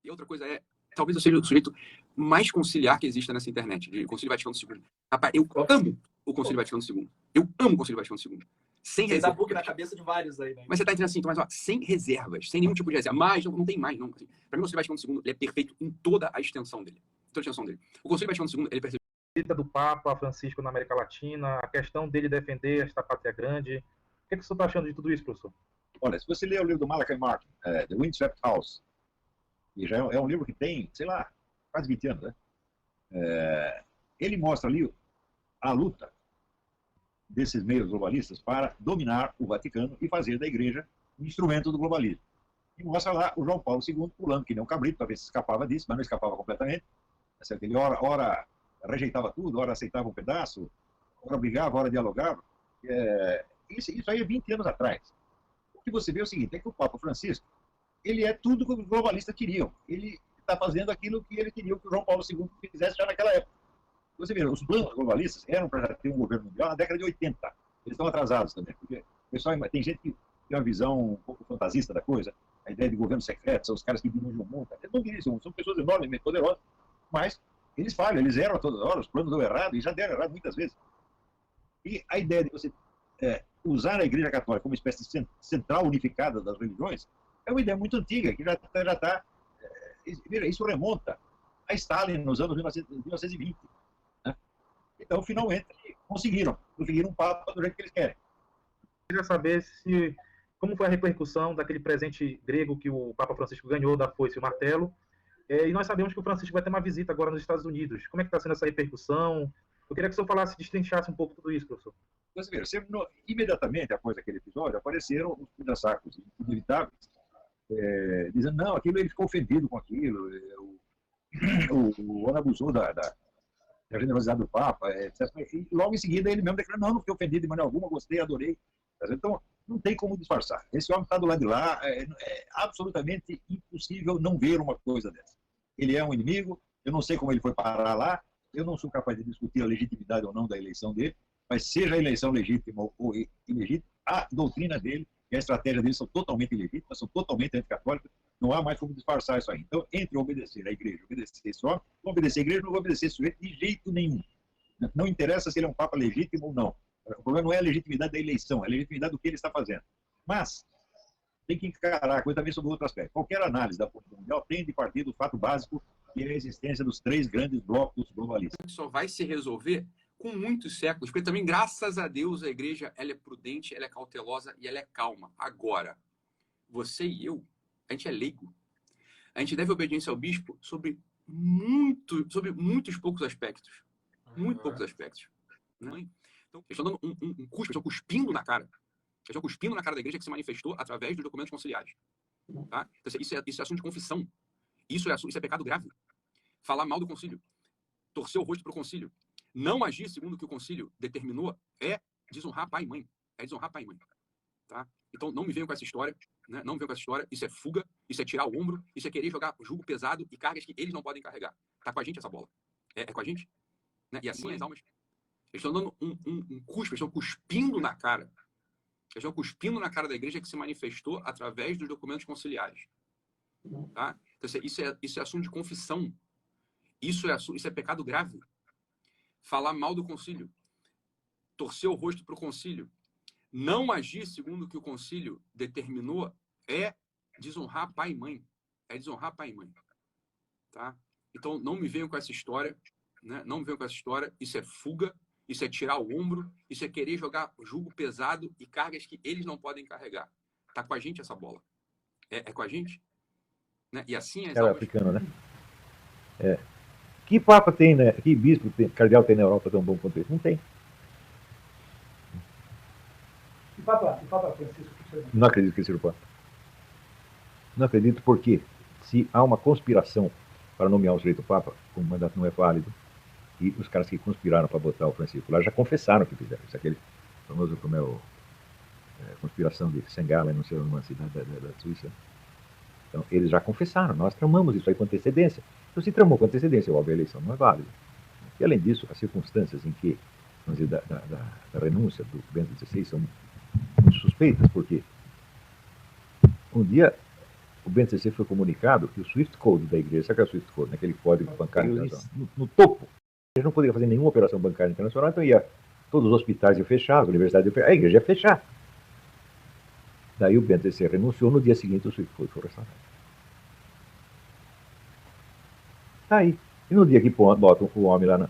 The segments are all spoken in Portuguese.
E outra coisa é, talvez eu seja o sujeito mais conciliar que exista nessa internet, de Concílio Vaticano II. Rapaz, eu amo o Concílio Vaticano II. Eu amo o Concílio Vaticano II. Sem Você dá reservas. bug na cabeça de vários aí, né? Mas você tá entendendo assim, então, mas, ó, sem reservas, sem nenhum tipo de reserva. Mas não tem mais, não. Assim, pra mim, o Concílio Vaticano II ele é perfeito em toda a extensão dele. Toda a extensão dele. O Concílio Vaticano II, ele percebe do Papa Francisco na América Latina, a questão dele defender esta pátria grande. O que, é que o senhor está achando de tudo isso, professor? Olha, se você ler o livro do Malachi Martin, The Windswept House, que já é um livro que tem, sei lá, quase 20 anos, né? Ele mostra ali a luta desses meios globalistas para dominar o Vaticano e fazer da igreja um instrumento do globalismo. E mostra lá o João Paulo II pulando que nem um cabrito para ver se escapava disso, mas não escapava completamente. Ele ora rejeitava tudo, ora aceitava um pedaço, ora brigava, ora dialogava. Isso aí é 20 anos atrás. O que você vê é o seguinte, é que o Papa Francisco, ele é tudo que os globalistas queriam. Ele está fazendo aquilo que ele queria que o João Paulo II fizesse já naquela época. Você vê, os planos globalistas eram para já ter um governo mundial na década de 80. Eles estão atrasados também, porque o pessoal, tem gente que tem uma visão um pouco fantasista da coisa, a ideia de governo secreto, são os caras que dirigem o mundo. Eles não dirigem, são pessoas enormemente poderosas, mas eles falham, eles erram a todas as horas, os planos dão errado, e já deram errado muitas vezes. E a ideia de você usar a Igreja Católica como uma espécie de central unificada das religiões é uma ideia muito antiga, que já está... Isso remonta a Stalin nos anos 1920. Né? Então, finalmente, conseguiram um Papa do jeito que eles querem. Eu queria saber como foi a repercussão daquele presente grego que o Papa Francisco ganhou, da foice e o martelo. E nós sabemos que o Francisco vai ter uma visita agora nos Estados Unidos. Como é que está sendo essa repercussão? Eu queria que o senhor falasse, destrinchasse um pouco tudo isso, professor. Imediatamente após aquele episódio, apareceram os pindassacos inevitáveis, dizendo, não, ele ficou ofendido com aquilo, o homem abusou da generosidade do Papa, etc. E logo em seguida ele mesmo declarou, não fiquei ofendido de maneira alguma, gostei, adorei. Então, não tem como disfarçar. Esse homem está do lado de lá, é absolutamente impossível não ver uma coisa dessa. Ele é um inimigo, eu não sei como ele foi parar lá, eu não sou capaz de discutir a legitimidade ou não da eleição dele, mas seja a eleição legítima ou ilegítima, a doutrina dele e a estratégia dele são totalmente ilegítimas, são totalmente anticatólicas, não há mais como disfarçar isso aí. Então, entre obedecer a igreja, obedecer esse homem, não obedecer a igreja, não obedecer esse sujeito de jeito nenhum. Não interessa se ele é um papa legítimo ou não. O problema não é a legitimidade da eleição, é a legitimidade do que ele está fazendo. Mas tem que encarar a coisa também sobre outro aspecto. Qualquer análise da política mundial tem de partir do fato básico que é a existência dos 3 grandes blocos globalistas. Só vai se resolver com muitos séculos, porque também, graças a Deus, a igreja ela é prudente, ela é cautelosa e ela é calma. Agora, você e eu, a gente é leigo. A gente deve obediência ao bispo sobre muitos poucos aspectos. Muito poucos aspectos. Né? Então, eles estão dando um cuspe, estão cuspindo na cara. Eles estão cuspindo na cara da igreja que se manifestou através dos documentos conciliares. Tá? Então, isso é assunto de confissão. Isso é pecado grave. Falar mal do concílio. Torcer o rosto para o concílio. Não agir segundo o que o concílio determinou é desonrar pai e mãe. É desonrar pai e mãe. Tá? Então, não me venham com essa história. Né? Não me venham com essa história. Isso é fuga. Isso é tirar o ombro. Isso é querer jogar jugo pesado e cargas que eles não podem carregar. Tá com a gente essa bola. É com a gente. Né? E assim as almas. Eles estão dando um cuspe, eles estão cuspindo na cara. Eles estão cuspindo na cara da igreja que se manifestou através dos documentos conciliares. Tá? Então, isso é assunto de confissão. Isso é pecado grave. Falar mal do concílio. Torcer o rosto para o concílio. Não agir segundo o que o concílio determinou é desonrar pai e mãe. É desonrar pai e mãe. Tá? Então, não me venham com essa história. Né? Não me venham com essa história. Isso é fuga. Isso é tirar o ombro, isso é querer jogar jugo pesado e cargas que eles não podem carregar. Tá com a gente essa bola. É com a gente. Né? E assim as almas... africano, né? Que papa tem, né? Que bispo, cardeal tem na Europa tão bom quanto esse? Não tem. E Papa Francisco? Não acredito que ele seja o papa. Não acredito porque se há uma conspiração para nomear o sujeito papa, o mandato não é válido, e os caras que conspiraram para botar o Francisco lá já confessaram que fizeram. Isso é aquele famoso, como é conspiração de Sengala, não sei, numa cidade da Suíça. Então, eles já confessaram, nós tramamos isso aí com antecedência. Então, se tramou com antecedência, óbvio, a eleição não é válida. E, além disso, as circunstâncias em que, vamos dizer, da renúncia do Bento XVI são muito suspeitas, porque um dia o BNCC foi comunicado que o Swift Code da igreja, sabe o que é o Swift Code? Aquele código bancário internacional, no topo. Eles não podiam fazer nenhuma operação bancária internacional, então todos os hospitais iam fechar, as universidades iam fechar, a igreja ia fechar. Daí o BNCC renunciou, no dia seguinte o Swift Code foi restaurado. Aí, e no dia que botam o homem lá,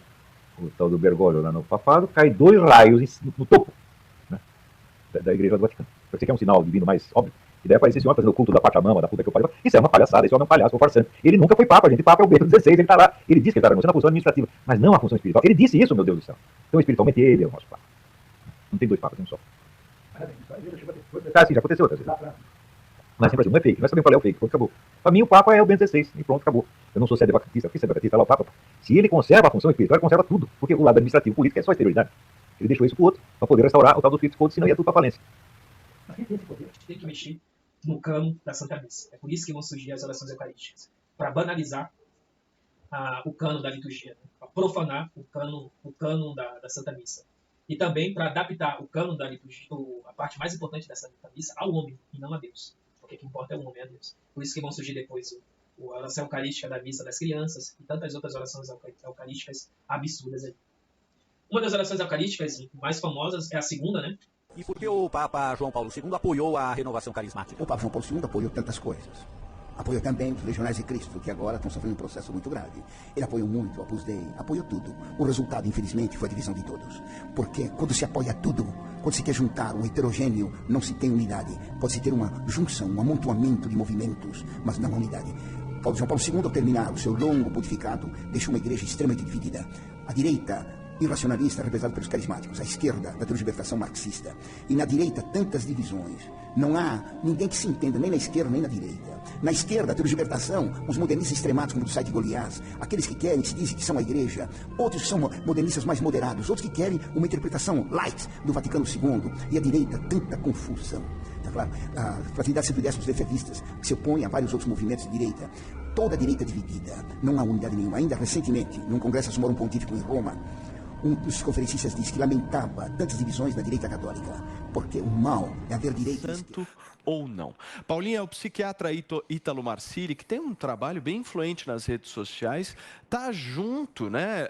o tal do Bergoglio lá no papado, cai 2 raios no topo, né, da igreja do Vaticano. Você quer um sinal divino mais óbvio? E daí aparece esse homem fazendo o culto da Pachamama, da puta que eu pariu. Isso é uma palhaçada, esse homem é um palhaço, um farsante. Ele nunca foi papa, gente. Papa é o Bento XVI, ele tá lá. Ele disse que ele tá renunciando a função administrativa, mas não a função espiritual. Ele disse isso, meu Deus do céu. Então, espiritualmente, ele é o nosso papa. Não tem 2 papas, tem um só. Ah, sim, já aconteceu outras vezes. Mas sempre assim, não é fake. Nós sabemos qual é o fake, pronto, acabou. Para mim, o Papa é o Bento XVI, e pronto, acabou. Eu não sou sedevacatista, porque sedevacatista lá o Papa. Se ele conserva a função espiritual, ele conserva tudo. Porque o lado administrativo, político, é só exterioridade. Ele deixou isso pro outro, para poder restaurar o tal do Swift Code, senão ia tudo para falência. Mas quem tem esse poder? A gente tem que mexer no cano da Santa Missa. É por isso que vão surgir as orações eucarísticas. Para banalizar o cano da liturgia. Né? Para profanar o cano da Santa Missa. E também para adaptar o cano da liturgia, a parte mais importante da Santa Missa, ao homem e não a Deus. Porque o que importa é o homem, é Deus. Por isso que vão surgir depois a oração eucarística da missa das crianças e tantas outras orações eucarísticas absurdas aí. Uma das orações eucarísticas mais famosas é a segunda, né? E por que o Papa João Paulo II apoiou a renovação carismática? O Papa João Paulo II apoiou tantas coisas. Apoiou também os Legionários de Cristo, que agora estão sofrendo um processo muito grave. Ele apoiou muito o Opus Dei, apoiou tudo. O resultado, infelizmente, foi a divisão de todos. Porque quando se apoia tudo, quando se quer juntar um heterogêneo, não se tem unidade. Pode-se ter uma junção, um amontoamento de movimentos, mas não unidade. João Paulo II, ao terminar o seu longo pontificado, deixou uma igreja extremamente dividida. A direita, irracionalista, representada pelos carismáticos, a esquerda, da translibertação marxista, e na direita, tantas divisões. Não há ninguém que se entenda, nem na esquerda, nem na direita. Na esquerda, a translibertação, os modernistas extremados, como do site Goliás, aqueles que querem, que se dizem que são a igreja, outros que são modernistas mais moderados, outros que querem uma interpretação light do Vaticano II, e a direita, tanta confusão. Tá claro? A Fraternidade 110 dos defevistas, que se opõe a vários outros movimentos de direita, toda a direita dividida, não há unidade nenhuma. Ainda recentemente, num congresso sumorum pontífico em Roma, um dos conferencistas disse que lamentava tantas divisões na direita católica, porque o mal é haver direita. Santo ou não. Paulinho é o psiquiatra Ítalo Marcilli, que tem um trabalho bem influente nas redes sociais, tá junto, né,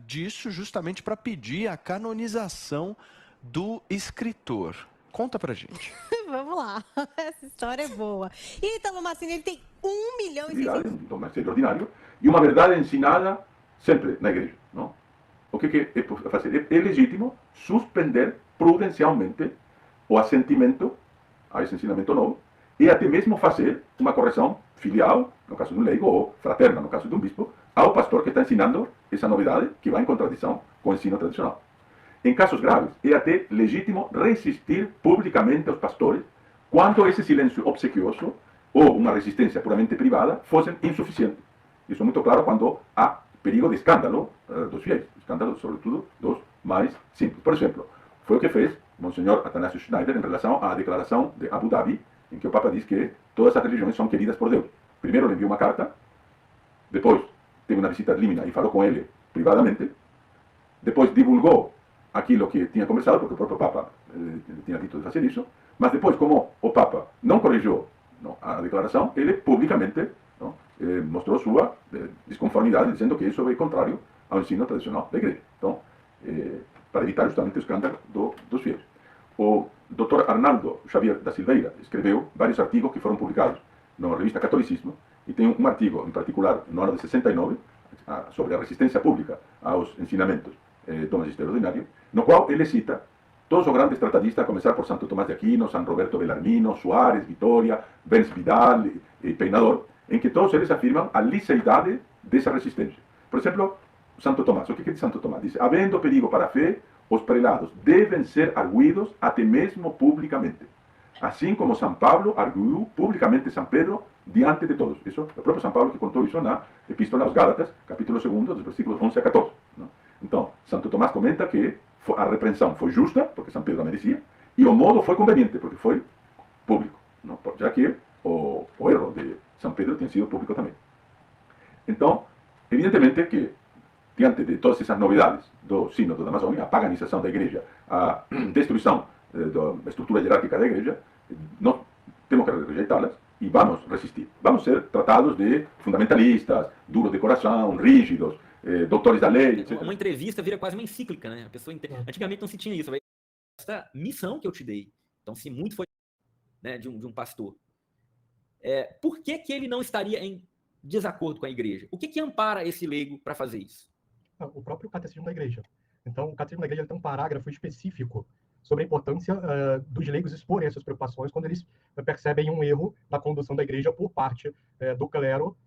disso justamente para pedir a canonização do escritor. Conta pra gente. Vamos lá, essa história é boa. E Ítalo Marcilli, ele tem 1 milhão e 600... Um magistério ordinário e uma verdade ensinada sempre na igreja, não? O que é fazer? É legítimo suspender prudencialmente o assentimento a esse ensinamento novo e até mesmo fazer uma correção filial, no caso de um leigo, ou fraterna, no caso de um bispo, ao pastor que está ensinando essa novidade que vai em contradição com o ensino tradicional. Em casos graves, é até legítimo resistir publicamente aos pastores quando esse silêncio obsequioso ou uma resistência puramente privada fossem insuficientes. Isso é muito claro quando há perigo de escândalo dos fiéis, escândalo sobretudo dos mais simples. Por exemplo, foi o que fez Monsenhor Atanásio Schneider em relação à declaração de Abu Dhabi, em que o Papa diz que todas as religiões são queridas por Deus. Primeiro lhe enviou uma carta, depois teve uma visita ad limina e falou com ele privadamente, depois divulgou aquilo que tinha conversado, porque o próprio Papa tinha dito de fazer isso, mas depois, como o Papa não corrigiu a declaração, ele publicamente mostrou sua desconformidade, dizendo que isso é contrário ao ensino tradicional da igreja. Então, para evitar justamente o escândalo dos fiéis. O Dr. Arnaldo Xavier da Silveira escreveu vários artigos que foram publicados na revista Catolicismo, e tem um artigo em particular, no ano de 69, sobre a resistência pública aos ensinamentos do magistério ordinário, no qual ele cita todos os grandes tratadistas, a começar por Santo Tomás de Aquino, San Roberto Bellarmino, Suárez, Vitoria, Benz Vidal e Peinador, em que todos eles afirmam a liceidade dessa resistência. Por exemplo, Santo Tomás, o que diz Santo Tomás? Diz, havendo perigo para a fé, os prelados devem ser arguidos até mesmo publicamente. Assim como São Paulo arguiu publicamente São Pedro diante de todos. Isso é o próprio São Paulo que contou isso na Epístola aos Gálatas, capítulo 2, dos versículos 11 a 14. Então, Santo Tomás comenta que a repreensão foi justa, porque São Pedro a merecia, e o modo foi conveniente, porque foi público, já que o erro de São Pedro tinha sido público também. Então, evidentemente que, diante de todas essas novidades do Sínodo da Amazônia, a paganização da igreja, a destruição da estrutura hierárquica da igreja, nós temos que rejeitá-las y vamos a resistir. Vamos a ser tratados de fundamentalistas, duros de coração, rígidos, doutores da lei, etc. Uma entrevista vira quase uma encíclica, né? A pessoa antigamente não se tinha isso. Essa missão que eu te dei, então se muito foi, né, de um pastor, por que ele não estaria em desacordo com a igreja? O que ampara esse leigo para fazer isso? O próprio catecismo da igreja. Então, o catecismo da igreja tem um parágrafo específico sobre a importância dos leigos exporem as suas preocupações quando eles percebem um erro na condução da igreja por parte do clero,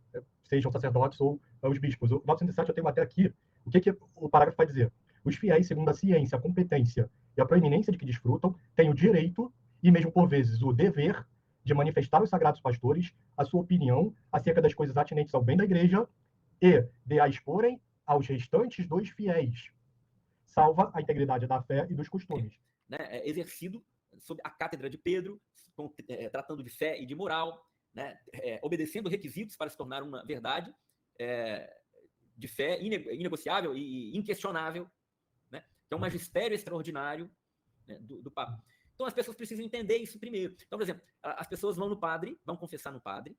sejam sacerdotes ou os bispos. O 907 eu tenho até aqui. O que o parágrafo vai dizer? Os fiéis, segundo a ciência, a competência e a proeminência de que desfrutam, têm o direito e mesmo por vezes o dever de manifestar aos sagrados pastores a sua opinião acerca das coisas atinentes ao bem da igreja e de a exporem aos restantes dos fiéis, salva a integridade da fé e dos costumes. Né, exercido sob a cátedra de Pedro, tratando de fé e de moral, né, obedecendo requisitos para se tornar uma verdade de fé inegociável e inquestionável, né, que é um magistério extraordinário, né, do Papa. Então as pessoas precisam entender isso primeiro. Então, por exemplo, as pessoas vão no padre, vão confessar no padre,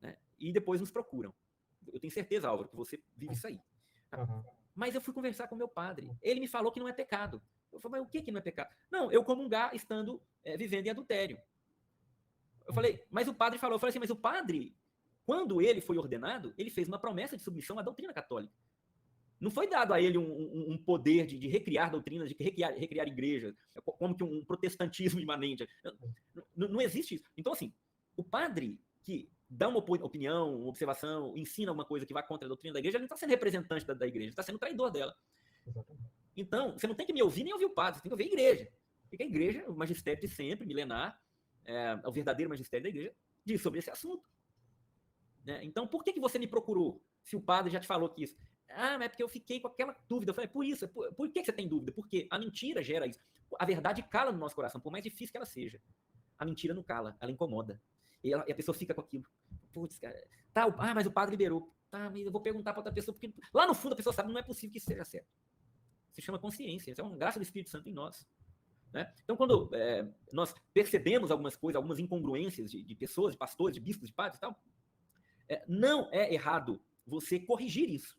né, e depois nos procuram. Eu tenho certeza, Álvaro, que você vive isso aí. Uhum. Mas eu fui conversar com meu padre. Ele me falou que não é pecado. Eu falei, mas o que não é pecado? Não, eu comungar estando vivendo em adultério. Eu falei, mas o padre falou. Eu falei assim, mas o padre, quando ele foi ordenado, ele fez uma promessa de submissão à doutrina católica. Não foi dado a ele um poder de recriar doutrinas, de recriar igrejas, como que um protestantismo imanente. Não existe isso. Então, assim, o padre que dá uma opinião, uma observação, ensina uma coisa que vai contra a doutrina da igreja, ele não está sendo representante da igreja, ele está sendo traidor dela. Exatamente. Então, você não tem que me ouvir nem ouvir o padre, você tem que ouvir a igreja. Porque a igreja, o magistério de sempre, milenar, o verdadeiro magistério da igreja, diz sobre esse assunto. Né? Então, por que você me procurou, se o padre já te falou que isso? Mas é porque eu fiquei com aquela dúvida. Eu falei, por que você tem dúvida? Porque a mentira gera isso. A verdade cala no nosso coração, por mais difícil que ela seja. A mentira não cala, ela incomoda. E a pessoa fica com aquilo. Putz, cara, mas o padre liberou. Tá, mas eu vou perguntar para outra pessoa, porque lá no fundo a pessoa sabe que não é possível que isso seja certo. Se chama consciência, isso é uma graça do Espírito Santo em nós. Né? Então, quando nós percebemos algumas coisas, algumas incongruências de pessoas, de pastores, de bispos, de padres e tal, não é errado você corrigir isso.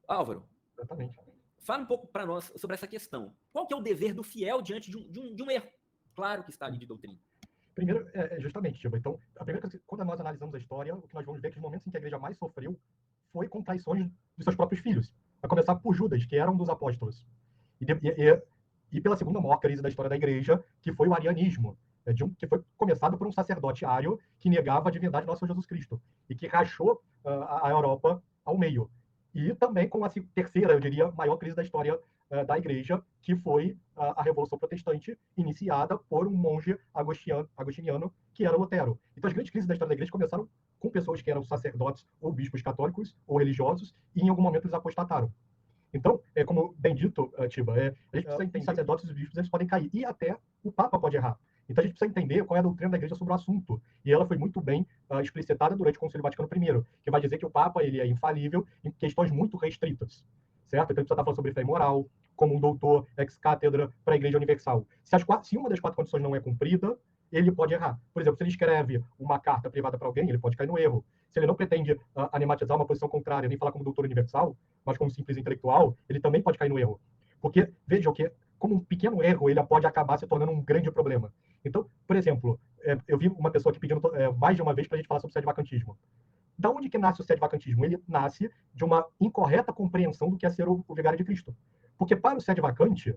Álvaro, exatamente, fala um pouco para nós sobre essa questão. Qual que é o dever do fiel diante de um erro claro que está ali de doutrina? Primeiro, justamente, Tiba. Então, a primeira coisa, quando nós analisamos a história, o que nós vamos ver é que os momentos em que a igreja mais sofreu foi com traições dos seus próprios filhos. A começar por Judas, que era um dos apóstolos. E pela segunda maior crise da história da igreja, que foi o arianismo, que foi começado por um sacerdote ário que negava a divindade do nosso Jesus Cristo e que rachou a Europa ao meio. E também com a terceira, eu diria, maior crise da história da igreja, que foi a Revolução Protestante, iniciada por um monge agostiniano, que era Lutero. Então, as grandes crises da história da igreja começaram com pessoas que eram sacerdotes ou bispos católicos ou religiosos, e em algum momento eles apostataram. Então, como bem dito, Tiba, a gente precisa entender que sacerdotes e bispos eles podem cair, e até o Papa pode errar. Então, a gente precisa entender qual é a doutrina da igreja sobre o assunto. E ela foi muito bem explicitada durante o Concílio Vaticano I, que vai dizer que o Papa ele é infalível em questões muito restritas. Certo? Então, ele precisa estar falando sobre fé e moral, como um doutor ex-cátedra para a Igreja Universal. Se uma das 4 condições não é cumprida, ele pode errar. Por exemplo, se ele escreve uma carta privada para alguém, ele pode cair no erro. Se ele não pretende animatizar uma posição contrária, nem falar como doutor universal, mas como simples intelectual, ele também pode cair no erro. Porque, vejam que, como um pequeno erro, ele pode acabar se tornando um grande problema. Então, por exemplo, eu vi uma pessoa aqui pedindo mais de uma vez para a gente falar sobre o sedevacantismo. Da onde que nasce o sedevacantismo? Ele nasce de uma incorreta compreensão do que é ser o vigário de Cristo. Porque para o sedevacante,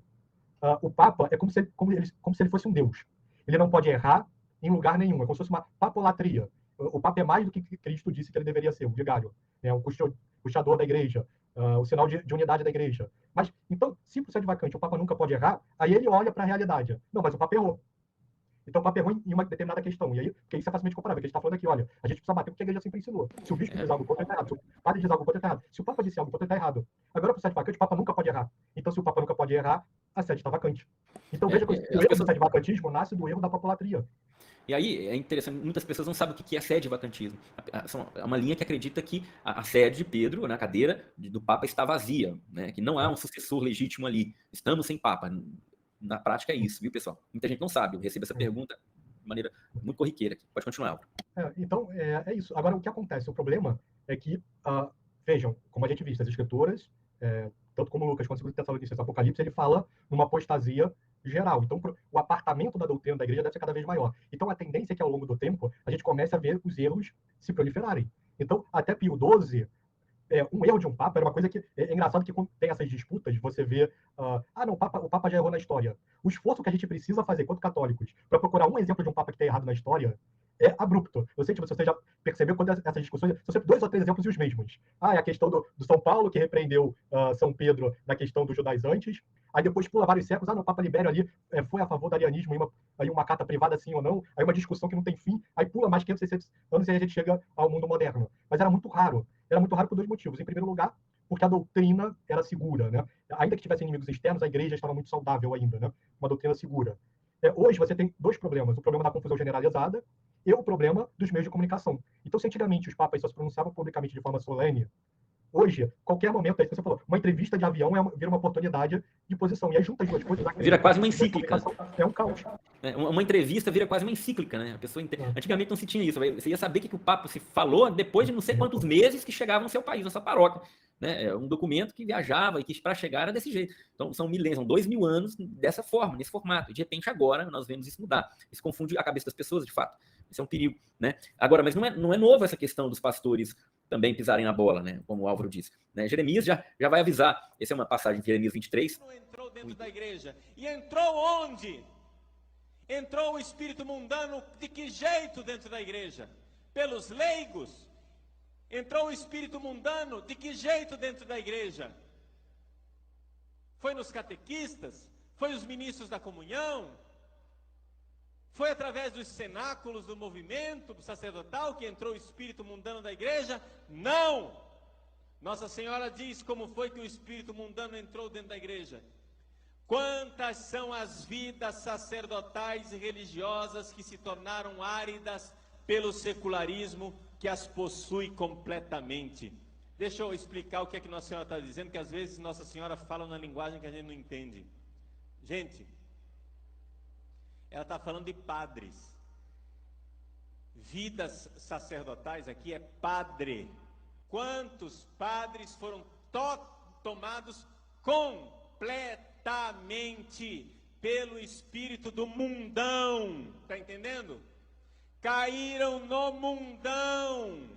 o Papa é como se ele fosse um deus. Ele não pode errar em lugar nenhum. É como se fosse uma papolatria. O Papa é mais do que Cristo disse que ele deveria ser, o vigário, né? O custodiador da igreja, o sinal de unidade da igreja. Mas, então, se para o sedevacante o Papa nunca pode errar, aí ele olha para a realidade. Não, mas o Papa errou. Então o Papa errou em uma determinada questão. E aí, porque isso é facilmente comparável. A gente está falando aqui, olha, a gente precisa bater com o que a igreja sempre ensinou. Se o bispo diz algo, o outro está errado. Se o padre diz algo, o outro está errado. Se o Papa disse algo, o outro está errado. Agora, para o sedevacante, o Papa nunca pode errar. Então, se o Papa nunca pode errar, a sede está vacante. Então, veja que o erro do sedevacantismo nasce do erro da papolatria. E aí, é interessante, muitas pessoas não sabem o que é sedevacantismo. É uma linha que acredita que a sede de Pedro, na cadeira do Papa, está vazia, né? Que não há um sucessor legítimo ali. Estamos sem Papa. Na prática é isso, viu, pessoal? Muita gente não sabe. Eu recebo essa pergunta maneira muito corriqueira aqui. Pode continuar, Álvaro. Então, é isso. Agora, o que acontece? O problema é que, vejam, como a gente viu, as escrituras, tanto como Lucas quanto o Tessalonicenses Apocalipse, ele fala numa apostasia geral. Então, o apartamento da doutrina da igreja deve ser cada vez maior. Então, a tendência é que, ao longo do tempo, a gente comece a ver os erros se proliferarem. Então, até Pio XII, um erro de um papa era uma coisa que... É engraçado que quando tem essas disputas, você vê... não, o papa já errou na história. O esforço que a gente precisa fazer, quanto católicos, para procurar um exemplo de um papa que está errado na história, é abrupto. Eu sei que você já percebeu quando essas discussões são sempre 2 ou 3 exemplos e os mesmos. É a questão do São Paulo, que repreendeu São Pedro na questão dos judaizantes. Aí depois pula vários séculos. O Papa Libério ali foi a favor do arianismo, aí uma carta privada sim ou não. Aí uma discussão que não tem fim. Aí pula mais 500, 600 anos e aí a gente chega ao mundo moderno. Mas era muito raro. Era muito raro por 2 motivos. Em primeiro lugar, porque a doutrina era segura, né? Ainda que tivessem inimigos externos, a igreja estava muito saudável ainda, né? Uma doutrina segura. Hoje você tem 2 problemas. O problema da confusão generalizada e o problema dos meios de comunicação. Então, se antigamente os papas só se pronunciavam publicamente de forma solene, hoje, qualquer momento, é isso que você falou, uma entrevista de avião vira uma oportunidade de posição. E aí junta as 2 coisas... Vira quase uma encíclica. É um caos. Uma entrevista vira quase uma encíclica, né? A pessoa Antigamente não se tinha isso. Você ia saber o que o Papa se falou depois de não sei quantos meses que chegava no seu país, na sua paróquia. Né? É um documento que viajava e que para chegar era desse jeito. Então são 2.000 anos dessa forma, nesse formato. E de repente agora nós vemos isso mudar. Isso confunde a cabeça das pessoas, de fato. Isso é um perigo, né? Agora, mas não é novo essa questão dos pastores também pisarem na bola, né? Como o Álvaro disse. Né? Jeremias já vai avisar. Essa é uma passagem de Jeremias 23. Entrou dentro da igreja. E entrou onde? Entrou o espírito mundano de que jeito dentro da igreja? Pelos leigos. Entrou o espírito mundano de que jeito dentro da igreja? Foi nos catequistas? Foi os ministros da comunhão? Foi através dos cenáculos do movimento sacerdotal que entrou o espírito mundano da igreja? Não! Nossa Senhora diz como foi que o espírito mundano entrou dentro da igreja. Quantas são as vidas sacerdotais e religiosas que se tornaram áridas pelo secularismo que as possui completamente? Deixa eu explicar o que é que Nossa Senhora está dizendo, que às vezes Nossa Senhora fala na linguagem que a gente não entende. Gente, ela está falando de padres. Vidas sacerdotais aqui é padre. Quantos padres foram tomados completamente pelo espírito do mundão? Está entendendo? Caíram no mundão.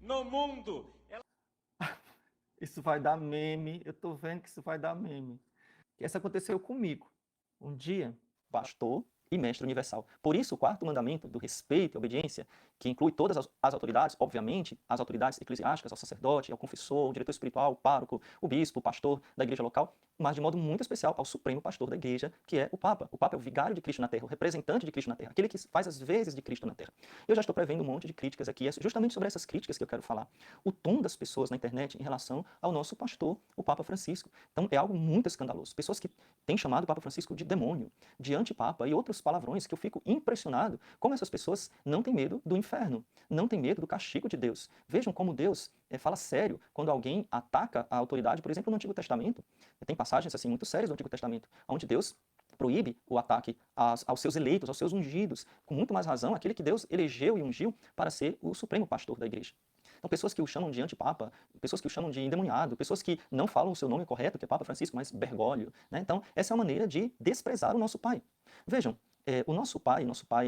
No mundo. Isso vai dar meme. Eu tô vendo que isso vai dar meme. Isso aconteceu comigo. Um dia, pastor e mestre universal. Por isso, o 4º mandamento do respeito e obediência, que inclui todas as autoridades, obviamente, as autoridades eclesiásticas, ao sacerdote, ao confessor, ao diretor espiritual, o pároco, o bispo, o pastor da igreja local, mas de modo muito especial ao supremo pastor da igreja, que é o Papa. O Papa é o vigário de Cristo na Terra, o representante de Cristo na Terra, aquele que faz as vezes de Cristo na Terra. Eu já estou prevendo um monte de críticas aqui, é justamente sobre essas críticas que eu quero falar. O tom das pessoas na internet em relação ao nosso pastor, o Papa Francisco. Então, é algo muito escandaloso. Pessoas que têm chamado o Papa Francisco de demônio, de antipapa e outros palavrões que eu fico impressionado como essas pessoas não têm medo do inferno, não têm medo do castigo de Deus. Vejam como Deus fala sério quando alguém ataca a autoridade, por exemplo, no Antigo Testamento. Tem passagens assim muito sérias do Antigo Testamento, onde Deus proíbe o ataque aos seus eleitos, aos seus ungidos, com muito mais razão, aquele que Deus elegeu e ungiu para ser o supremo pastor da igreja. Então, pessoas que o chamam de antipapa, pessoas que o chamam de endemoniado, pessoas que não falam o seu nome correto, que é Papa Francisco, mas Bergoglio, né? Então, essa é a maneira de desprezar o nosso Pai. Vejam, o nosso pai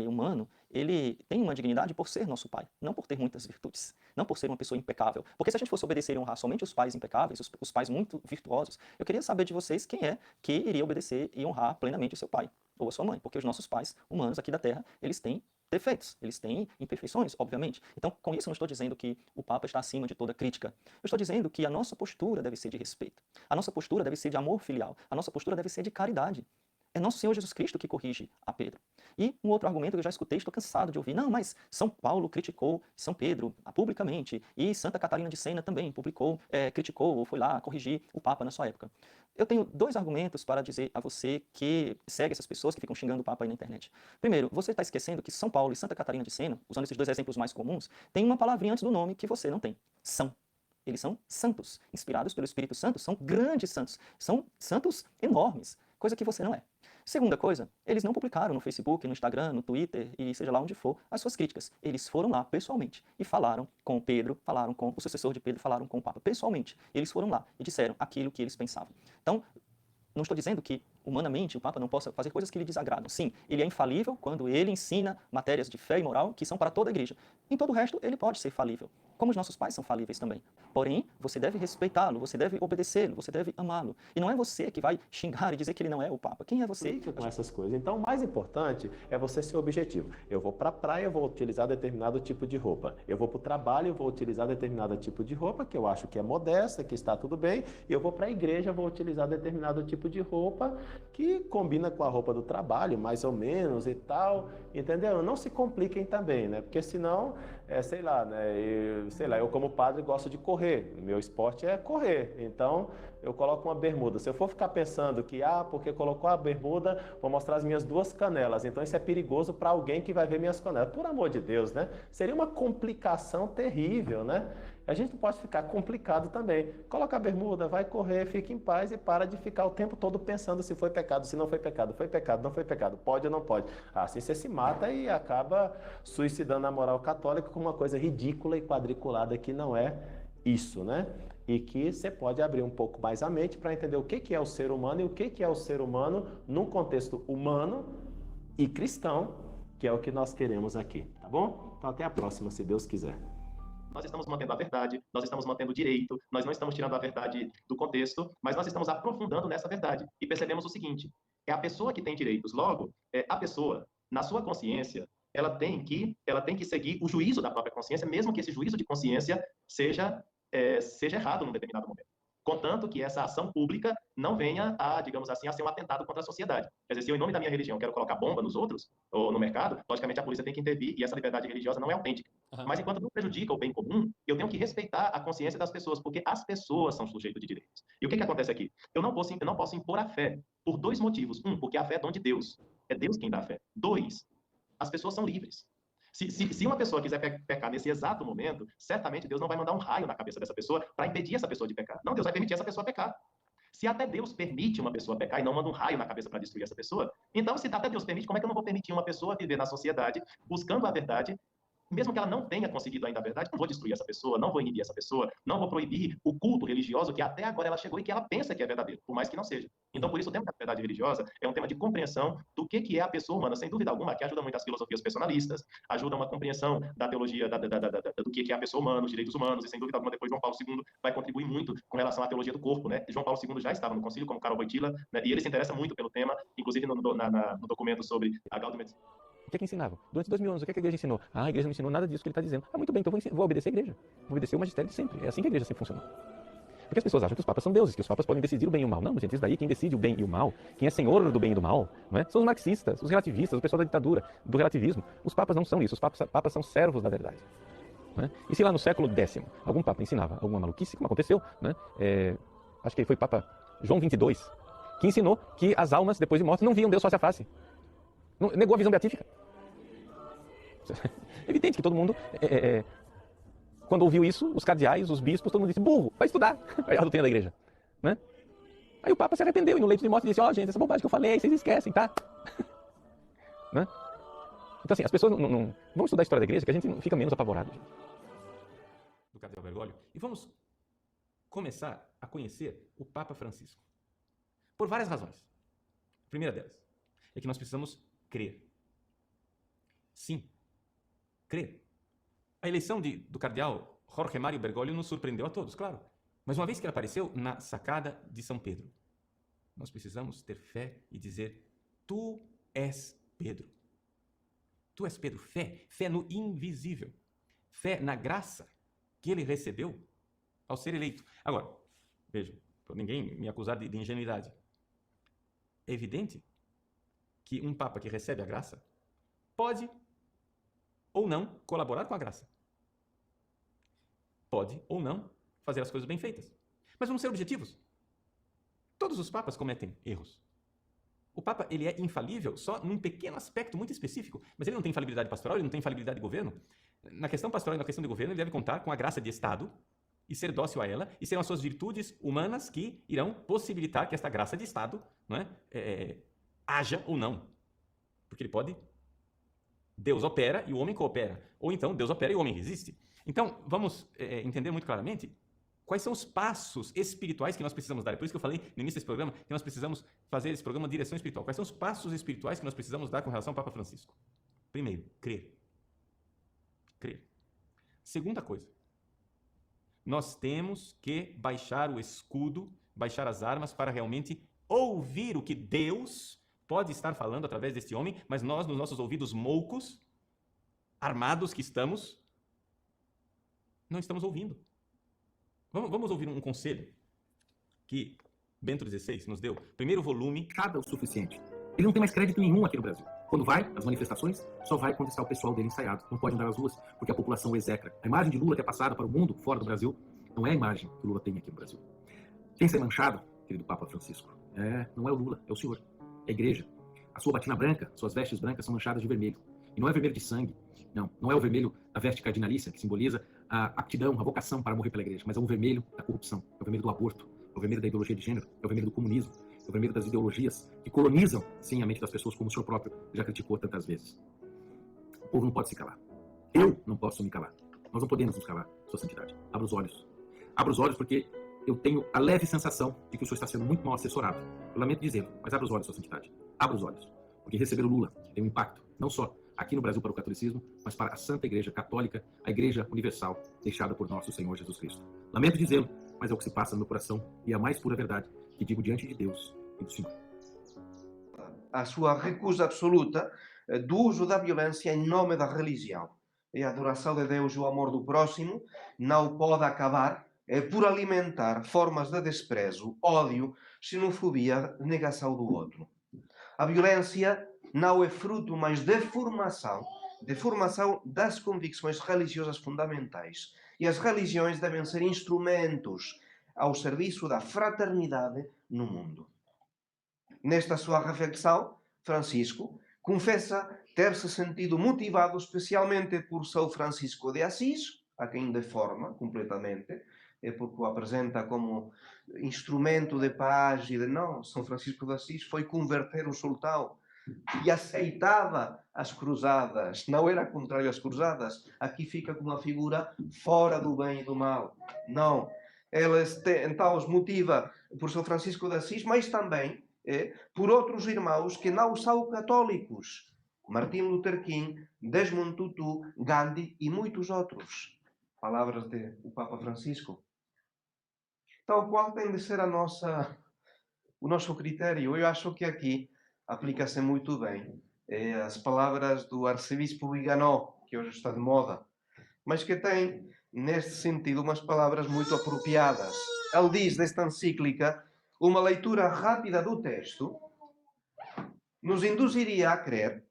humano, ele tem uma dignidade por ser nosso pai, não por ter muitas virtudes, não por ser uma pessoa impecável. Porque se a gente fosse obedecer e honrar somente os pais impecáveis, os pais muito virtuosos, eu queria saber de vocês quem é que iria obedecer e honrar plenamente o seu pai ou a sua mãe. Porque os nossos pais humanos aqui da Terra, eles têm defeitos, eles têm imperfeições, obviamente. Então, com isso, eu não estou dizendo que o Papa está acima de toda crítica. Eu estou dizendo que a nossa postura deve ser de respeito. A nossa postura deve ser de amor filial. A nossa postura deve ser de caridade. É nosso Senhor Jesus Cristo que corrige a Pedro. E um outro argumento que eu já escutei, estou cansado de ouvir. Não, mas São Paulo criticou São Pedro publicamente. E Santa Catarina de Sena também criticou ou foi lá corrigir o Papa na sua época. Eu tenho 2 argumentos para dizer a você que segue essas pessoas que ficam xingando o Papa aí na internet. Primeiro, você está esquecendo que São Paulo e Santa Catarina de Sena, usando esses 2 exemplos mais comuns, tem uma palavrinha antes do nome que você não tem. São. Eles são santos, inspirados pelo Espírito Santo, são grandes santos, são santos enormes, coisa que você não é. Segunda coisa, eles não publicaram no Facebook, no Instagram, no Twitter e seja lá onde for as suas críticas. Eles foram lá pessoalmente e falaram com Pedro, falaram com o sucessor de Pedro, falaram com o Papa pessoalmente. Eles foram lá e disseram aquilo que eles pensavam. Então, não estou dizendo que, humanamente, o Papa não possa fazer coisas que lhe desagradam. Sim, ele é infalível quando ele ensina matérias de fé e moral que são para toda a igreja. Em todo o resto, ele pode ser falível, como os nossos pais são falíveis também. Porém, você deve respeitá-lo, você deve obedecê-lo, você deve amá-lo. E não é você que vai xingar e dizer que ele não é o Papa. Quem é você? Com essas coisas. Então, o mais importante é você ser objetivo. Eu vou para a praia, eu vou utilizar determinado tipo de roupa. Eu vou para o trabalho, eu vou utilizar determinado tipo de roupa, que eu acho que é modesta, que está tudo bem. E eu vou para a igreja, eu vou utilizar determinado tipo de roupa que combina com a roupa do trabalho, mais ou menos e tal. Entendeu? Não se compliquem também, né? Porque senão, sei lá, né? Eu como padre gosto de correr. Meu esporte é correr. Então, eu coloco uma bermuda. Se eu for ficar pensando que, porque colocou a bermuda, vou mostrar as minhas 2 canelas. Então, isso é perigoso para alguém que vai ver minhas canelas. Por amor de Deus, né? Seria uma complicação terrível, né? A gente não pode ficar complicado também. Coloca a bermuda, vai correr, fica em paz e para de ficar o tempo todo pensando se foi pecado, se não foi pecado, não foi pecado, pode ou não pode. Assim você se mata e acaba suicidando a moral católica com uma coisa ridícula e quadriculada que não é isso, né? E que você pode abrir um pouco mais a mente para entender o que é o ser humano e o que é o ser humano num contexto humano e cristão, que é o que nós queremos aqui, tá bom? Então até a próxima, se Deus quiser. Nós estamos mantendo a verdade, nós estamos mantendo o direito, nós não estamos tirando a verdade do contexto, mas nós estamos aprofundando nessa verdade. E percebemos o seguinte, é a pessoa que tem direitos, logo, a pessoa, na sua consciência, ela tem que seguir o juízo da própria consciência, mesmo que esse juízo de consciência seja errado num determinado momento. Contanto que essa ação pública não venha a, digamos assim, a ser um atentado contra a sociedade. Quer dizer, se eu, em nome da minha religião, quero colocar bomba nos outros, ou no mercado, logicamente a polícia tem que intervir e essa liberdade religiosa não é autêntica. Mas enquanto não prejudica o bem comum, eu tenho que respeitar a consciência das pessoas, porque as pessoas são sujeitos de direitos. E o que acontece aqui? Eu não posso impor a fé por 2 motivos. 1, porque a fé é dom de Deus. É Deus quem dá a fé. 2, as pessoas são livres. Se uma pessoa quiser pecar nesse exato momento, certamente Deus não vai mandar um raio na cabeça dessa pessoa para impedir essa pessoa de pecar. Não, Deus vai permitir essa pessoa pecar. Se até Deus permite uma pessoa pecar e não manda um raio na cabeça para destruir essa pessoa, então se até Deus permite, como é que eu não vou permitir uma pessoa viver na sociedade buscando a verdade, mesmo que ela não tenha conseguido ainda a verdade? Não vou destruir essa pessoa, não vou inibir essa pessoa, não vou proibir o culto religioso que até agora ela chegou e que ela pensa que é verdadeiro, por mais que não seja. Então, por isso, o tema da verdade religiosa é um tema de compreensão do que é a pessoa humana, sem dúvida alguma, que ajuda muito as filosofias personalistas, ajuda uma compreensão da teologia do que é a pessoa humana, os direitos humanos, e sem dúvida alguma, depois João Paulo II vai contribuir muito com relação à teologia do corpo, né? João Paulo II já estava no concílio, como Karol Wojtyla, né? E ele se interessa muito pelo tema, inclusive no documento sobre a Gaudium et Spes. O que é que ensinava? Durante 2000 anos, o que é que a igreja ensinou? A igreja não ensinou nada disso que ele está dizendo. Muito bem, então vou obedecer a igreja. Vou obedecer o magistério de sempre. É assim que a igreja sempre funcionou. Porque as pessoas acham que os papas são deuses, que os papas podem decidir o bem e o mal. Não, gente, isso daí, quem decide o bem e o mal, quem é senhor do bem e do mal, não é? São os marxistas, os relativistas, o pessoal da ditadura, do relativismo. Os papas não são isso, os papas são servos da verdade. Né? E se lá no século X, algum papa ensinava alguma maluquice, como aconteceu, né? Acho que foi o Papa João XXII, que ensinou que as almas, depois de mortas, não viam Deus face a face. Negou a visão beatífica. É evidente que todo mundo, quando ouviu isso, os cardeais, os bispos, todo mundo disse, burro, vai estudar a doutrina da igreja. Né? Aí o Papa se arrependeu e no leito de morte disse, gente, essa bobagem que eu falei, vocês esquecem, tá? Né? Então assim, as pessoas não vão estudar a história da igreja, que a gente fica menos apavorado. Gente. Do cardeal Bergoglio. E vamos começar a conhecer o Papa Francisco. Por várias razões. A primeira delas é que nós precisamos crer. Sim, crer. A eleição do cardeal Jorge Mário Bergoglio nos surpreendeu a todos, claro. Mas uma vez que ele apareceu na sacada de São Pedro, nós precisamos ter fé e dizer, tu és Pedro. Tu és Pedro. Fé no invisível. Fé na graça que ele recebeu ao ser eleito. Agora, vejam, para ninguém me acusar de ingenuidade. É evidente que um Papa que recebe a graça pode ou não colaborar com a graça. Pode ou não fazer as coisas bem feitas. Mas vamos ser objetivos. Todos os papas cometem erros. O Papa ele é infalível só num pequeno aspecto muito específico, mas ele não tem infalibilidade pastoral, ele não tem infalibilidade de governo. Na questão pastoral e na questão de governo, ele deve contar com a graça de Estado e ser dócil a ela, e serão as suas virtudes humanas que irão possibilitar que esta graça de Estado, não é, haja ou não. Porque ele pode... Deus opera e o homem coopera. Ou então Deus opera e o homem resiste. Então, vamos entender muito claramente quais são os passos espirituais que nós precisamos dar. É por isso que eu falei no início desse programa que nós precisamos fazer esse programa de direção espiritual. Quais são os passos espirituais que nós precisamos dar com relação ao Papa Francisco? Primeiro, crer. Crer. Segunda coisa, nós temos que baixar o escudo, baixar as armas para realmente ouvir o que Deus pode estar falando através deste homem, mas nós, nos nossos ouvidos moucos, armados que estamos, não estamos ouvindo. Vamos ouvir um conselho que Bento XVI nos deu. Primeiro volume. Nada o suficiente. Ele não tem mais crédito nenhum aqui no Brasil. Quando vai às manifestações, só vai quando está o pessoal dele ensaiado. Não pode andar nas ruas, porque a população o execra. A imagem de Lula que é passada para o mundo fora do Brasil não é a imagem que o Lula tem aqui no Brasil. Quem ser manchado, querido Papa Francisco, não é o Lula, é o senhor, é a igreja. A sua batina branca, suas vestes brancas são manchadas de vermelho. E não é vermelho de sangue. Não é o vermelho da veste cardinalícia, que simboliza a aptidão, a vocação para morrer pela igreja, mas é o vermelho da corrupção, é o vermelho do aborto, é o vermelho da ideologia de gênero, é o vermelho do comunismo, é o vermelho das ideologias que colonizam, sim, a mente das pessoas, como o senhor próprio já criticou tantas vezes. O povo não pode se calar. Eu não posso me calar. Nós não podemos nos calar, sua santidade. Abra os olhos. Abra os olhos porque eu tenho a leve sensação de que o senhor está sendo muito mal assessorado. Eu lamento dizê-lo, mas abra os olhos, sua santidade. Abra os olhos. Porque receber o Lula tem um impacto, não só aqui no Brasil para o catolicismo, mas para a Santa Igreja Católica, a Igreja Universal, deixada por nosso Senhor Jesus Cristo. Lamento dizê-lo, mas é o que se passa no meu coração e é a mais pura verdade que digo diante de Deus e do Senhor. A sua recusa absoluta do uso da violência em nome da religião. E a adoração de Deus e o amor do próximo não pode acabar por alimentar formas de desprezo, ódio, xenofobia, negação do outro. A violência não é fruto mais de formação das convicções religiosas fundamentais. E as religiões devem ser instrumentos ao serviço da fraternidade no mundo. Nesta sua reflexão, Francisco confessa ter-se sentido motivado especialmente por São Francisco de Assis, a quem deforma completamente, porque o apresenta como instrumento de paz e de não. São Francisco de Assis foi converter o sultão e aceitava as cruzadas, não era contrário às cruzadas. Aqui fica como uma figura fora do bem e do mal. Não. Ele então os motiva por São Francisco de Assis, mas também por outros irmãos que não são católicos. Martin Luther King, Desmond Tutu, Gandhi e muitos outros. Palavras do Papa Francisco. Então, qual tem de ser o nosso critério? Eu acho que aqui aplica-se muito bem as palavras do arcebispo Viganò, que hoje está de moda, mas que tem, neste sentido, umas palavras muito apropriadas. Ele diz, desta encíclica, uma leitura rápida do texto nos induziria a crer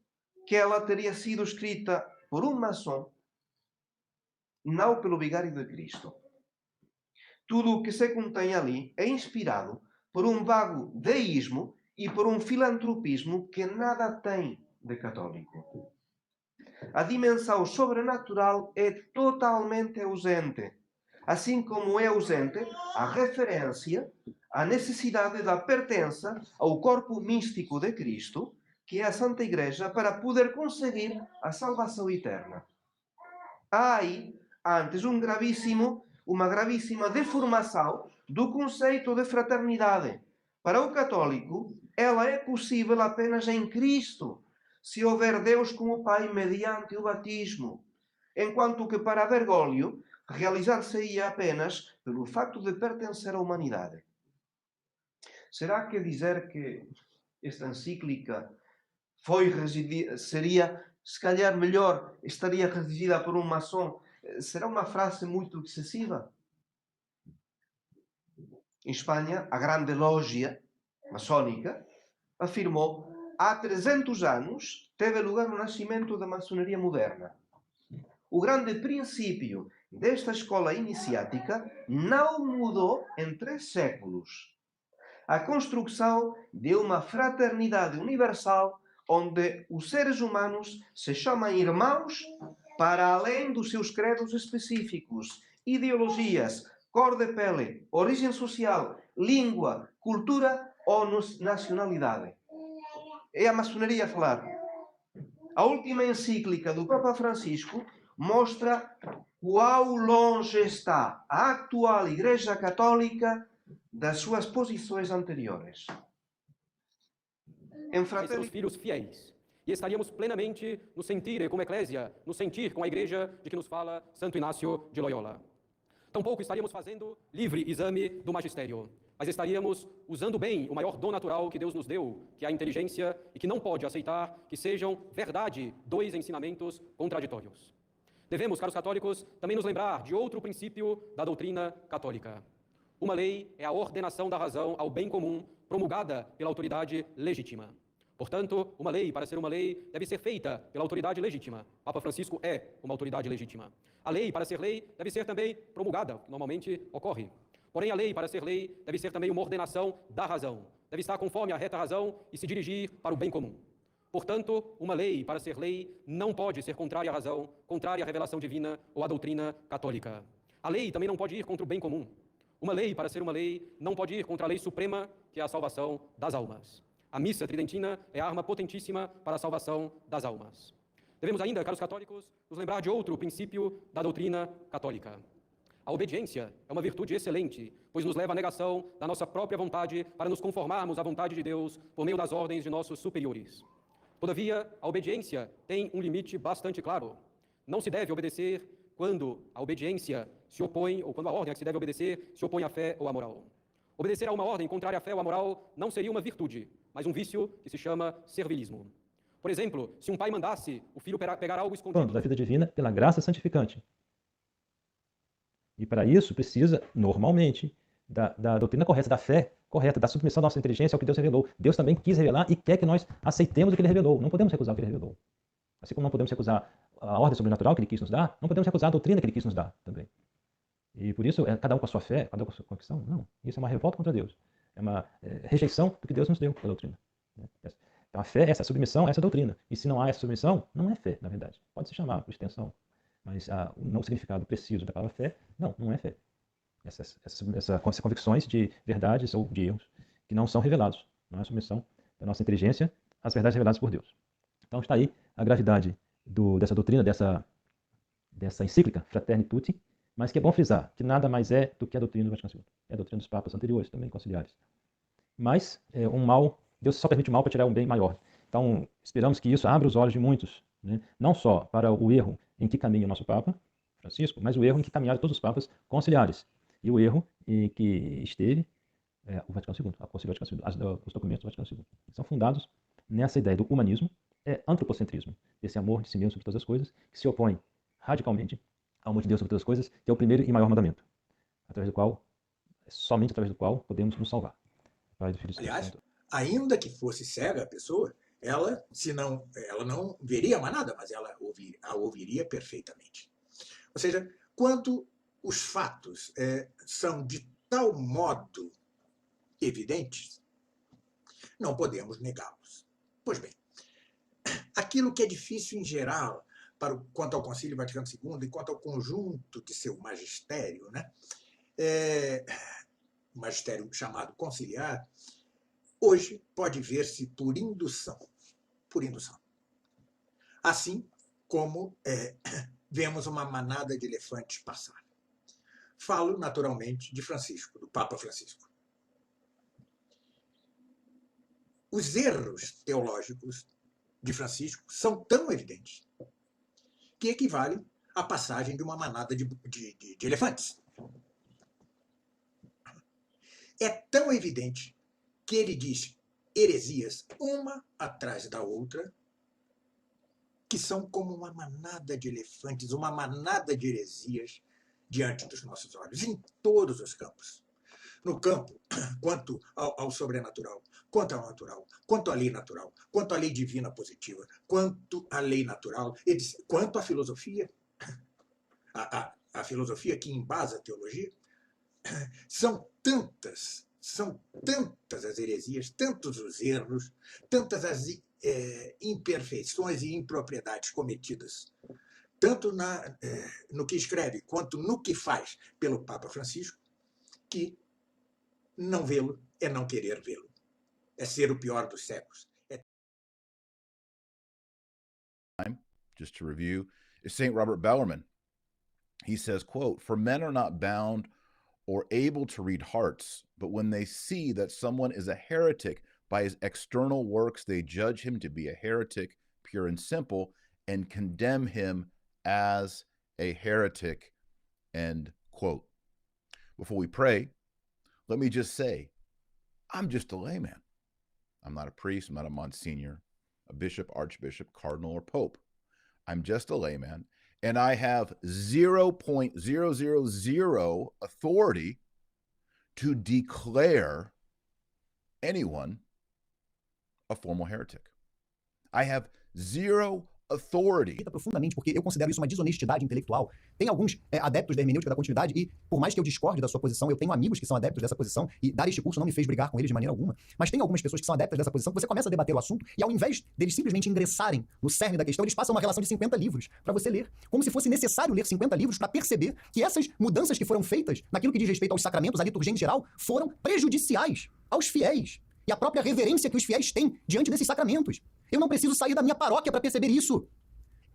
que ela teria sido escrita por um maçom, não pelo vigário de Cristo. Tudo o que se contém ali é inspirado por um vago deísmo e por um filantropismo que nada tem de católico. A dimensão sobrenatural é totalmente ausente, assim como é ausente a referência à necessidade da pertença ao corpo místico de Cristo, que é a Santa Igreja, para poder conseguir a salvação eterna. Há aí, antes, uma gravíssima deformação do conceito de fraternidade. Para o católico, ela é possível apenas em Cristo, se houver Deus como Pai mediante o batismo, enquanto que para Bergoglio, realizar-se-ia apenas pelo facto de pertencer à humanidade. Será que dizer que esta encíclica seria, se calhar melhor, estaria redigida por um maçom, será uma frase muito excessiva? Em Espanha, a grande lógia maçônica afirmou: há 300 anos teve lugar o nascimento da maçonaria moderna. O grande princípio desta escola iniciática não mudou em 3 séculos. A construção de uma fraternidade universal onde os seres humanos se chamam irmãos para além dos seus credos específicos, ideologias, cor de pele, origem social, língua, cultura ou nacionalidade. é a maçonaria a falar. A última encíclica do Papa Francisco mostra quão longe está a atual Igreja Católica das suas posições anteriores. Nós somos filhos fiéis e estaríamos plenamente no sentir como eclésia, no sentir com a igreja de que nos fala Santo Inácio de Loyola. Tampouco estaríamos fazendo livre exame do magistério, mas estaríamos usando bem o maior dom natural que Deus nos deu, que é a inteligência, e que não pode aceitar que sejam verdade dois ensinamentos contraditórios. Devemos, caros católicos, também nos lembrar de outro princípio da doutrina católica. Uma lei é a ordenação da razão ao bem comum, promulgada pela autoridade legítima. Portanto, uma lei, para ser uma lei, deve ser feita pela autoridade legítima. Papa Francisco é uma autoridade legítima. A lei, para ser lei, deve ser também promulgada, o que normalmente ocorre. Porém, a lei, para ser lei, deve ser também uma ordenação da razão. Deve estar conforme a reta razão e se dirigir para o bem comum. Portanto, uma lei, para ser lei, não pode ser contrária à razão, contrária à revelação divina ou à doutrina católica. A lei também não pode ir contra o bem comum. Uma lei, para ser uma lei, não pode ir contra a lei suprema, que é a salvação das almas. A missa tridentina é a arma potentíssima para a salvação das almas. Devemos ainda, caros católicos, nos lembrar de outro princípio da doutrina católica. A obediência é uma virtude excelente, pois nos leva à negação da nossa própria vontade para nos conformarmos à vontade de Deus por meio das ordens de nossos superiores. Todavia, a obediência tem um limite bastante claro. Não se deve obedecer quando a obediência se opõe, ou quando a ordem a que se deve obedecer se opõe à fé ou à moral. Obedecer a uma ordem contrária à fé ou à moral não seria uma virtude, mas um vício que se chama servilismo. Por exemplo, se um pai mandasse o filho pegar algo escondido da vida divina pela graça santificante. E para isso precisa, normalmente, da doutrina correta, da fé correta, da submissão da nossa inteligência ao que Deus revelou. Deus também quis revelar e quer que nós aceitemos o que Ele revelou. Não podemos recusar o que Ele revelou. Assim como não podemos recusar a ordem sobrenatural que Ele quis nos dar, não podemos recusar a doutrina que Ele quis nos dar também. E por isso, cada um com a sua fé, cada um com a sua convicção, não. Isso é uma revolta contra Deus. É uma rejeição do que Deus nos deu pela doutrina. Então a fé, essa submissão, essa doutrina. E se não há essa submissão, não é fé, na verdade. Pode se chamar por extensão. Mas o significado preciso da palavra fé, não é fé. Essas convicções de verdades ou de erros que não são revelados. Não é a submissão da nossa inteligência às verdades reveladas por Deus. Então está aí a gravidade dessa doutrina, dessa encíclica Fratelli Tutti, mas que é bom frisar que nada mais é do que a doutrina do Vaticano II. É a doutrina dos papas anteriores, também conciliares. Mas Deus só permite o mal para tirar um bem maior. Então esperamos que isso abra os olhos de muitos, né? Não só para o erro em que caminha o nosso Papa Francisco, mas o erro em que caminharam todos os papas conciliares. E o erro em que esteve o Vaticano II, a Concílio Vaticano II, os documentos do Vaticano II. São fundados nessa ideia do humanismo, antropocentrismo, esse amor de si mesmo sobre todas as coisas, que se opõe radicalmente ao amor de Deus sobre todas as coisas, que é o primeiro e maior mandamento, somente através do qual podemos nos salvar. Pai do Filho e do Aliás, Espírito Santo. ainda que fosse cega a pessoa, ela não veria mais nada, mas ela a ouviria perfeitamente. Ou seja, quando os fatos são de tal modo evidentes, não podemos negá-los. Pois bem, aquilo que é difícil em geral quanto ao Concílio Vaticano II e quanto ao conjunto de seu magistério, né? O magistério chamado conciliar, hoje pode ver-se por indução. Por indução. Assim como vemos uma manada de elefantes passar. Falo, naturalmente, de Francisco, do Papa Francisco. Os erros teológicos de Francisco são tão evidentes que equivalem à passagem de uma manada de elefantes. É tão evidente que ele diz heresias, uma atrás da outra, que são como uma manada de elefantes, uma manada de heresias diante dos nossos olhos, em todos os campos. No campo, quanto ao sobrenatural, quanto ao natural, quanto à lei natural, quanto à lei divina positiva, quanto à lei natural, quanto à filosofia, a filosofia que embasa a teologia. São tantas as heresias, tantos os erros, tantas as imperfeições e impropriedades cometidas, tanto no que escreve quanto no que faz pelo Papa Francisco, que não vê-lo é não querer vê-lo. É ser o pior dos séculos. just to review, is St. Robert Bellarmine. He says, quote, "For men are not bound or able to read hearts, but when they see that someone is a heretic by his external works, they judge him to be a heretic, pure and simple, and condemn him as a heretic," end quote. Before we pray, let me just say, I'm just a layman. I'm not a priest, I'm not a monsignor, a bishop, archbishop, cardinal, or pope. I'm just a layman, and I have 0.000 authority to declare anyone a formal heretic. I have zero authority. Profundamente, porque eu considero isso uma desonestidade intelectual. Tem alguns adeptos da hermenêutica da continuidade e, por mais que eu discorde da sua posição, eu tenho amigos que são adeptos dessa posição e dar este curso não me fez brigar com eles de maneira alguma, mas tem algumas pessoas que são adeptas dessa posição que você começa a debater o assunto e ao invés deles simplesmente ingressarem no cerne da questão, eles passam uma relação de 50 livros para você ler, como se fosse necessário ler 50 livros para perceber que essas mudanças que foram feitas naquilo que diz respeito aos sacramentos, à liturgia em geral, foram prejudiciais aos fiéis e à própria reverência que os fiéis têm diante desses sacramentos. Eu não preciso sair da minha paróquia para perceber isso.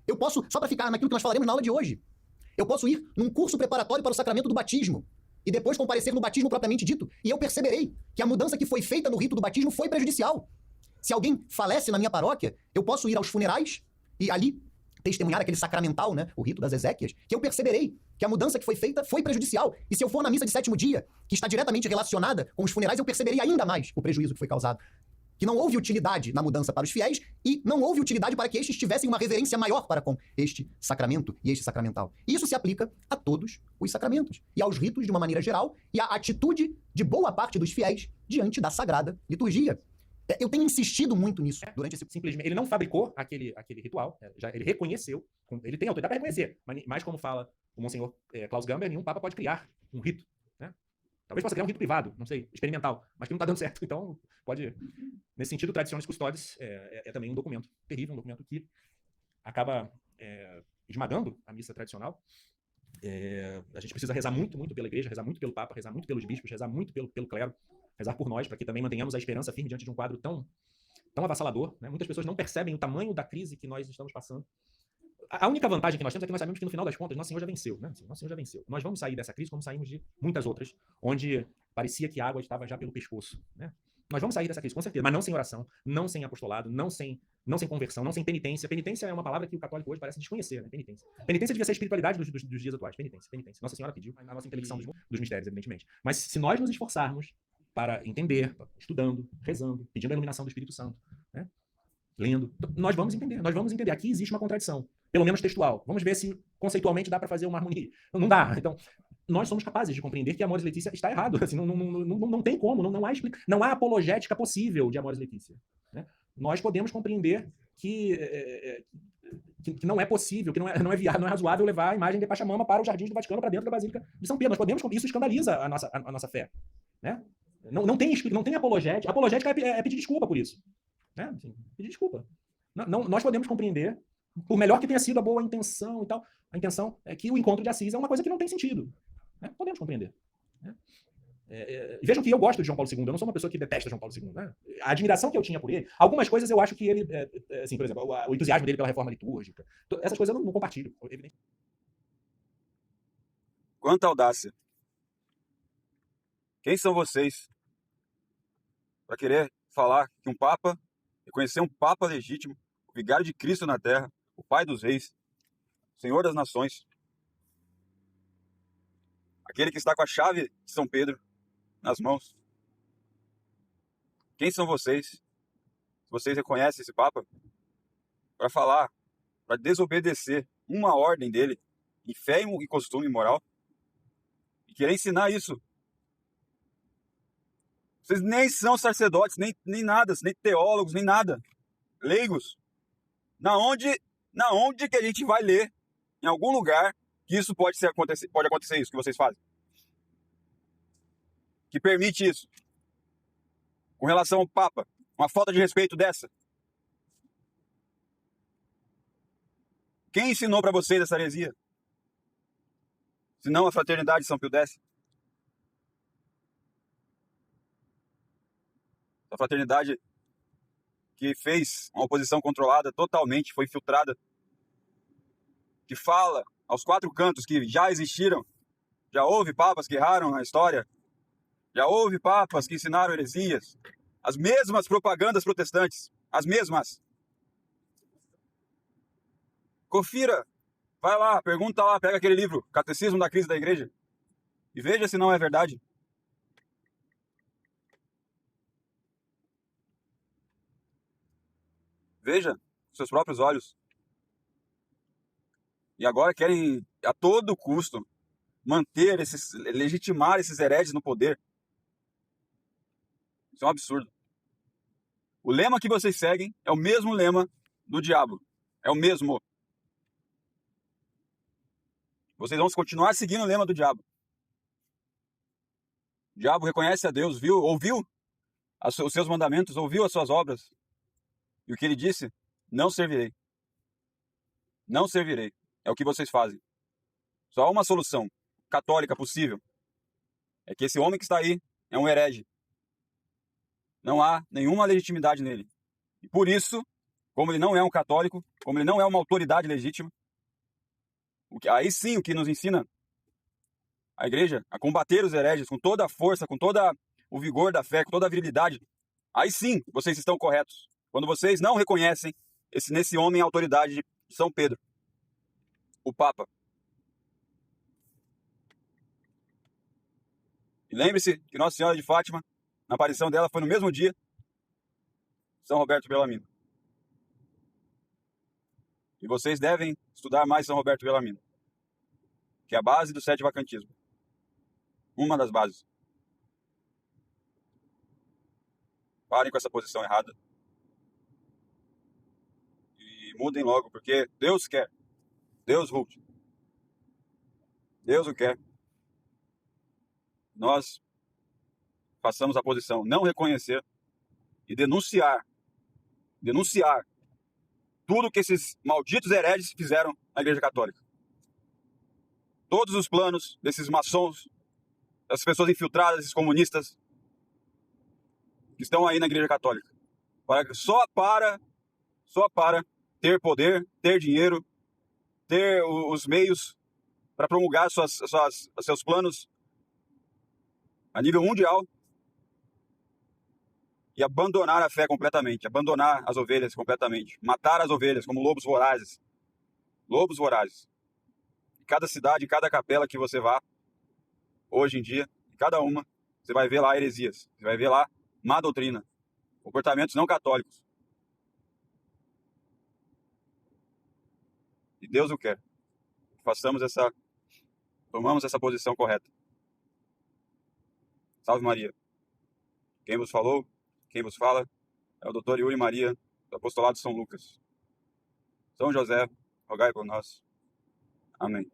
Eu posso, só para ficar naquilo que nós falaremos na aula de hoje, eu posso ir num curso preparatório para o sacramento do batismo e depois comparecer no batismo propriamente dito e eu perceberei que a mudança que foi feita no rito do batismo foi prejudicial. Se alguém falece na minha paróquia, eu posso ir aos funerais e ali testemunhar aquele sacramental, né, o rito das exéquias, que eu perceberei que a mudança que foi feita foi prejudicial. E se eu for na missa de sétimo dia, que está diretamente relacionada com os funerais, eu perceberei ainda mais o prejuízo que foi causado. Que não houve utilidade na mudança para os fiéis e não houve utilidade para que estes tivessem uma reverência maior para com este sacramento e este sacramental. E isso se aplica a todos os sacramentos e aos ritos de uma maneira geral e à atitude de boa parte dos fiéis diante da sagrada liturgia. Eu tenho insistido muito nisso durante esse... Simplesmente, ele não fabricou aquele ritual, ele reconheceu, ele tem autoridade para reconhecer, mas como fala o Monsenhor Klaus Gamber, nenhum papa pode criar um rito, né? Talvez possa criar um rito privado, não sei, experimental, mas que não está dando certo. Então, pode... Nesse sentido, Traditionis Custodes é também um documento terrível, um documento que acaba esmagando a missa tradicional. A gente precisa rezar muito, muito pela igreja, rezar muito pelo Papa, rezar muito pelos bispos, rezar muito pelo clero, rezar por nós, para que também mantenhamos a esperança firme diante de um quadro tão avassalador, né? Muitas pessoas não percebem o tamanho da crise que nós estamos passando. A única vantagem que nós temos é que nós sabemos que, no final das contas, Nosso Senhor já venceu, né? Nosso Senhor já venceu. Nós vamos sair dessa crise como saímos de muitas outras, onde parecia que a água estava já pelo pescoço, né? Nós vamos sair dessa crise, com certeza, mas não sem oração, não sem apostolado, não sem conversão, não sem penitência. Penitência é uma palavra que o católico hoje parece desconhecer, né? Penitência. Penitência devia ser a espiritualidade dos dias atuais. Penitência. Nossa Senhora pediu a nossa intelecção dos mistérios, evidentemente. Mas se nós nos esforçarmos para entender, estudando, rezando, pedindo a iluminação do Espírito Santo, né? Lendo, nós vamos entender. Aqui existe uma contradição, pelo menos textual. Vamos ver se conceitualmente dá para fazer uma harmonia. Não dá. Então, nós somos capazes de compreender que Amoris Laetitia está errado. Assim, não tem como, não há apologética possível de Amoris Laetitia, né? Nós podemos compreender que não é possível, que não é viável, não é razoável levar a imagem de Pachamama para os jardins do Vaticano, para dentro da Basílica de São Pedro. Isso escandaliza a nossa fé, né? Não tem apologética. Apologética é pedir desculpa por isso, né? Assim, pedir desculpa. Nós podemos compreender, por melhor que tenha sido a boa intenção e tal, a intenção é que o encontro de Assis é uma coisa que não tem sentido, né? Podemos compreender, né? Vejam que eu gosto de João Paulo II, eu não sou uma pessoa que detesta João Paulo II, né? A admiração que eu tinha por ele, algumas coisas eu acho que ele, assim, por exemplo, o entusiasmo dele pela reforma litúrgica, essas coisas eu não compartilho, evidente. Quanta audácia! Quem são vocês para querer falar que um Papa, reconhecer um Papa legítimo, o vigário de Cristo na terra, o Pai dos Reis, Senhor das Nações, aquele que está com a chave de São Pedro nas mãos? Quem são vocês? Vocês reconhecem esse Papa? Para falar, para desobedecer uma ordem dele, em fé e costume moral, e querer ensinar isso. Vocês nem são sacerdotes, nem nada, nem teólogos, nem nada. Leigos. Na onde que a gente vai ler, em algum lugar, que isso pode acontecer isso que vocês fazem? Que permite isso? Com relação ao Papa, uma falta de respeito dessa? Quem ensinou para vocês essa heresia? Se não a Fraternidade de São Pio X? A fraternidade que fez uma oposição controlada totalmente, foi infiltrada que fala aos quatro cantos que já existiram. Já houve papas que erraram na história. Já houve papas que ensinaram heresias. As mesmas propagandas protestantes. As mesmas. Confira. Vai lá, pergunta lá, pega aquele livro, Catecismo da Crise da Igreja. E veja se não é verdade. Veja com seus próprios olhos. E agora querem, a todo custo, legitimar esses hereges no poder. Isso é um absurdo. O lema que vocês seguem é o mesmo lema do diabo. É o mesmo. Vocês vão continuar seguindo o lema do diabo. O diabo reconhece a Deus, ouviu os seus mandamentos, ouviu as suas obras. E o que ele disse? Não servirei. Não servirei. É o que vocês fazem. Só há uma solução católica possível. É que esse homem que está aí é um herege. Não há nenhuma legitimidade nele. E por isso, como ele não é um católico, como ele não é uma autoridade legítima, aí sim o que nos ensina a igreja a combater os hereges com toda a força, com todo o vigor da fé, com toda a virilidade, aí sim vocês estão corretos. Quando vocês não reconhecem nesse homem a autoridade de São Pedro, o Papa. E lembre-se que Nossa Senhora de Fátima, na aparição dela, foi no mesmo dia São Roberto Bellarmino. E vocês devem estudar mais São Roberto Bellarmino, que é a base do sedevacantismo. Uma das bases. Parem com essa posição errada. E mudem logo, porque Deus quer. Deus vult. Deus o quer. Nós façamos a posição não reconhecer e denunciar tudo que esses malditos hereges fizeram na Igreja Católica. Todos os planos desses maçons, das pessoas infiltradas, esses comunistas que estão aí na Igreja Católica, só para ter poder, ter dinheiro, ter os meios para promulgar seus planos a nível mundial e abandonar a fé completamente, abandonar as ovelhas completamente, matar as ovelhas como lobos vorazes. Lobos vorazes. Em cada cidade, em cada capela que você vá, hoje em dia, em cada uma, você vai ver lá heresias, você vai ver lá má doutrina, comportamentos não católicos. E Deus o quer. Tomamos essa posição correta. Salve Maria. Quem vos falou, quem vos fala, é o Dr. Yuri Maria, do Apostolado de São Lucas. São José, rogai por nós. Amém.